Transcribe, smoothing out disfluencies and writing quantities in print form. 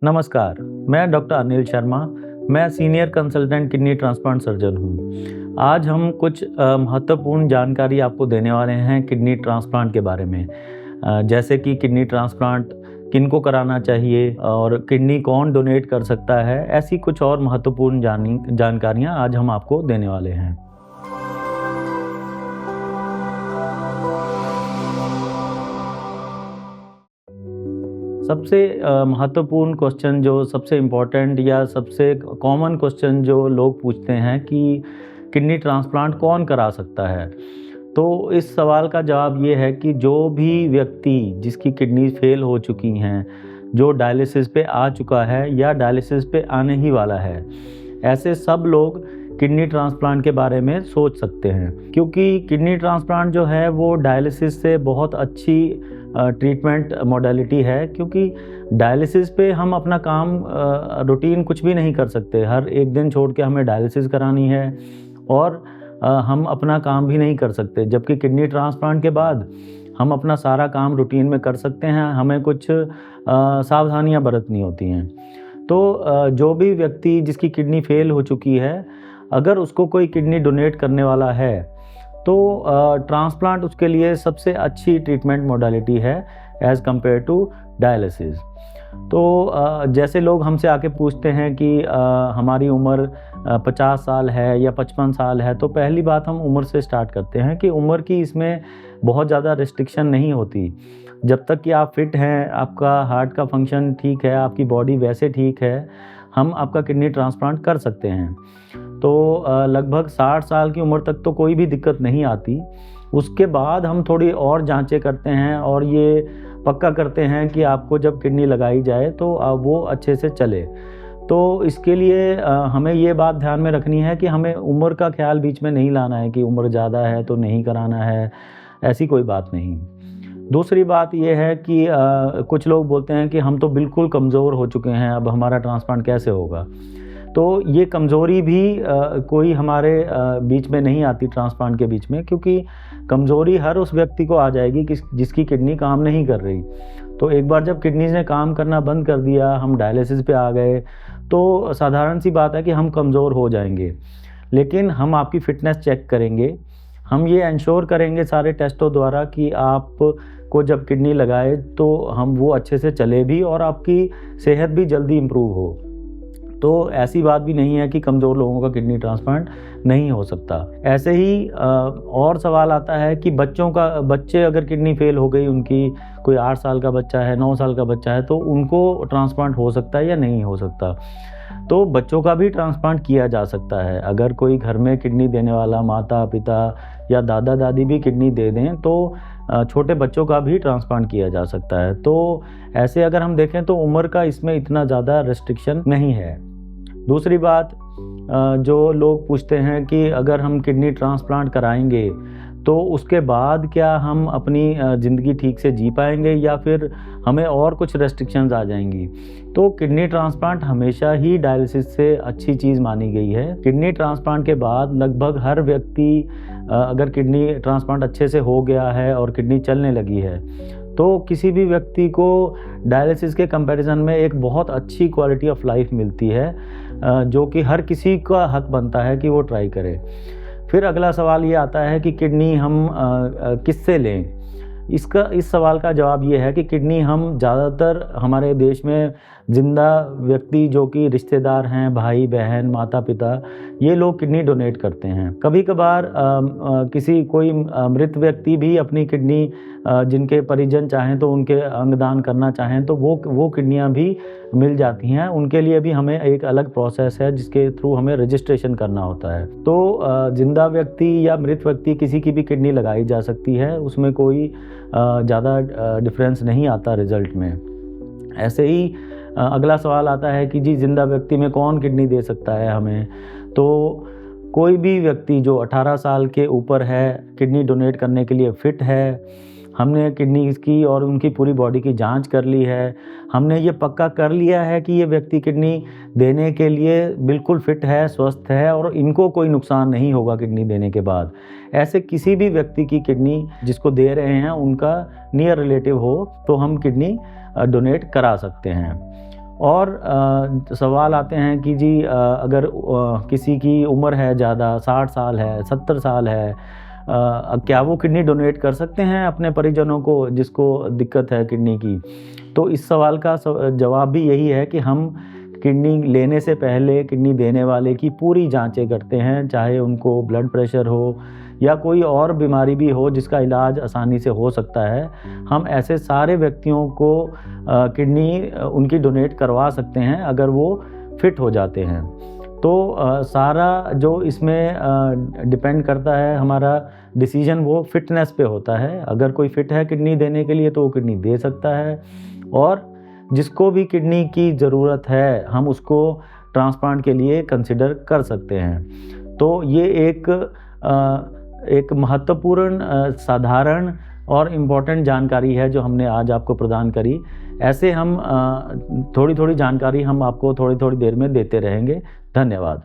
नमस्कार, मैं डॉक्टर अनिल शर्मा। मैं senior consultant kidney transplant surgeon हूँ। आज हम कुछ महत्वपूर्ण जानकारी आपको देने वाले हैं किडनी ट्रांसप्लांट के बारे में। जैसे कि किडनी ट्रांसप्लांट किनको कराना चाहिए और किडनी कौन डोनेट कर सकता है, ऐसी कुछ और महत्वपूर्ण जानकारियाँ आज हम आपको देने वाले हैं। सबसे महत्वपूर्ण क्वेश्चन जो सबसे इम्पोर्टेंट या सबसे कॉमन क्वेश्चन जो लोग पूछते हैं कि किडनी ट्रांसप्लांट कौन करा सकता है। तो इस सवाल का जवाब ये है कि जो भी व्यक्ति जिसकी किडनी फेल हो चुकी हैं, जो डायलिसिस पे आ चुका है या डायलिसिस पे आने ही वाला है, ऐसे सब लोग किडनी ट्रांसप्लांट के बारे में सोच सकते हैं। क्योंकि किडनी ट्रांसप्लांट जो है वो डायलिसिस से बहुत अच्छी ट्रीटमेंट मॉडलिटी है। क्योंकि डायलिसिस पे हम अपना काम रूटीन कुछ भी नहीं कर सकते। हर एक दिन छोड़ के हमें डायलिसिस करानी है और हम अपना काम भी नहीं कर सकते। जबकि किडनी ट्रांसप्लांट के बाद हम अपना सारा काम रूटीन में कर सकते हैं। हमें कुछ सावधानियां बरतनी होती हैं। तो जो भी व्यक्ति जिसकी किडनी फेल हो चुकी है, अगर उसको कोई किडनी डोनेट करने वाला है तो ट्रांसप्लांट उसके लिए सबसे अच्छी ट्रीटमेंट मोडालिटी है एज़ कम्पेयर टू डायलिसिस। तो जैसे लोग हमसे आके पूछते हैं कि हमारी उम्र 50 साल है या 55 साल है, तो पहली बात हम उम्र से स्टार्ट करते हैं कि उम्र की इसमें बहुत ज़्यादा रिस्ट्रिक्शन नहीं होती। जब तक कि आप फिट हैं, आपका हार्ट का फंक्शन ठीक है, आपकी बॉडी वैसे ठीक है, हम आपका किडनी ट्रांसप्लांट कर सकते हैं। तो लगभग 60 साल की उम्र तक तो कोई भी दिक्कत नहीं आती। उसके बाद हम थोड़ी और जांचें करते हैं और ये पक्का करते हैं कि आपको जब किडनी लगाई जाए तो वो अच्छे से चले। तो इसके लिए हमें ये बात ध्यान में रखनी है कि हमें उम्र का ख्याल बीच में नहीं लाना है कि उम्र ज़्यादा है तो नहीं कराना है, ऐसी कोई बात नहीं। दूसरी बात ये है कि कुछ लोग बोलते हैं कि हम तो बिल्कुल कमज़ोर हो चुके हैं, अब हमारा ट्रांसप्लांट कैसे होगा। तो ये कमज़ोरी भी कोई हमारे बीच में नहीं आती ट्रांसप्लांट के बीच में। क्योंकि कमज़ोरी हर उस व्यक्ति को आ जाएगी जिसकी किडनी काम नहीं कर रही। तो एक बार जब किडनीज़ ने काम करना बंद कर दिया, हम डायलिसिस पे आ गए, तो साधारण सी बात है कि हम कमज़ोर हो जाएंगे। लेकिन हम आपकी फ़िटनेस चेक करेंगे। हम ये एंश्योर करेंगे सारे टेस्टों द्वारा कि आपको जब किडनी लगाए तो हम वो अच्छे से चले भी और आपकी सेहत भी जल्दी इम्प्रूव हो। तो ऐसी बात भी नहीं है कि कमज़ोर लोगों का किडनी ट्रांसप्लांट नहीं हो सकता। ऐसे ही और सवाल आता है कि बच्चे अगर किडनी फेल हो गई, उनकी कोई 8 साल का बच्चा है, 9 साल का बच्चा है, तो उनको ट्रांसप्लांट हो सकता है या नहीं हो सकता। तो बच्चों का भी ट्रांसप्लांट किया जा सकता है। अगर कोई घर में किडनी देने वाला माता पिता या दादा दादी भी किडनी दे दें तो छोटे बच्चों का भी ट्रांसप्लांट किया जा सकता है। तो ऐसे अगर हम देखें तो उम्र का इसमें इतना ज़्यादा रिस्ट्रिक्शन नहीं है। दूसरी बात, जो लोग पूछते हैं कि अगर हम किडनी ट्रांसप्लांट कराएंगे तो उसके बाद क्या हम अपनी ज़िंदगी ठीक से जी पाएंगे या फिर हमें और कुछ रेस्ट्रिक्शंस आ जाएंगी। तो किडनी ट्रांसप्लांट हमेशा ही डायलिसिस से अच्छी चीज़ मानी गई है। किडनी ट्रांसप्लांट के बाद लगभग हर व्यक्ति, अगर किडनी ट्रांसप्लांट अच्छे से हो गया है और किडनी चलने लगी है, तो किसी भी व्यक्ति को डायलिसिस के कंपैरिजन में एक बहुत अच्छी क्वालिटी ऑफ लाइफ मिलती है, जो कि हर किसी का हक बनता है कि वो ट्राई करे। फिर अगला सवाल ये आता है कि किडनी हम किससे लें। इस सवाल का जवाब ये है कि किडनी हम ज़्यादातर हमारे देश में ज़िंदा व्यक्ति जो कि रिश्तेदार हैं, भाई बहन माता पिता, ये लोग किडनी डोनेट करते हैं। कभी कभार किसी कोई मृत व्यक्ति भी अपनी किडनी, जिनके परिजन चाहें तो उनके अंगदान करना चाहें तो वो किडनियां भी मिल जाती हैं। उनके लिए भी हमें एक अलग प्रोसेस है जिसके थ्रू हमें रजिस्ट्रेशन करना होता है। तो जिंदा व्यक्ति या मृत व्यक्ति किसी की भी किडनी लगाई जा सकती है, उसमें कोई ज़्यादा डिफरेंस नहीं आता रिज़ल्ट में। ऐसे ही अगला सवाल आता है कि जी जिंदा व्यक्ति में कौन किडनी दे सकता है हमें। तो कोई भी व्यक्ति जो 18 साल के ऊपर है, किडनी डोनेट करने के लिए फ़िट है, हमने किडनी की और उनकी पूरी बॉडी की जांच कर ली है, हमने ये पक्का कर लिया है कि ये व्यक्ति किडनी देने के लिए बिल्कुल फ़िट है, स्वस्थ है और इनको कोई नुकसान नहीं होगा किडनी देने के बाद, ऐसे किसी भी व्यक्ति की किडनी जिसको दे रहे हैं उनका नियर रिलेटिव हो तो हम किडनी डोनेट करा सकते हैं। और सवाल आते हैं कि जी अगर किसी की उम्र है ज़्यादा, 60 साल है, 70 साल है, क्या वो किडनी डोनेट कर सकते हैं अपने परिजनों को जिसको दिक्कत है किडनी की? तो इस सवाल का जवाब भी यही है कि हम किडनी लेने से पहले किडनी देने वाले की पूरी जांचें करते हैं, चाहे उनको ब्लड प्रेशर हो या कोई और बीमारी भी हो जिसका इलाज आसानी से हो सकता है। हम ऐसे सारे व्यक्तियों को किडनी उनकी डोनेट करवा सकते हैं अगर वो फिट हो जाते हैं। तो सारा जो इसमें डिपेंड करता है, हमारा डिसीजन वो फिटनेस पे होता है। अगर कोई फिट है किडनी देने के लिए तो वो किडनी दे सकता है, और जिसको भी किडनी की ज़रूरत है हम उसको ट्रांसप्लांट के लिए कंसिडर कर सकते हैं। तो ये एक महत्वपूर्ण साधारण और इम्पॉर्टेंट जानकारी है जो हमने आज आपको प्रदान करी। ऐसे हम थोड़ी-थोड़ी जानकारी हम आपको थोड़ी-थोड़ी देर में देते रहेंगे। धन्यवाद।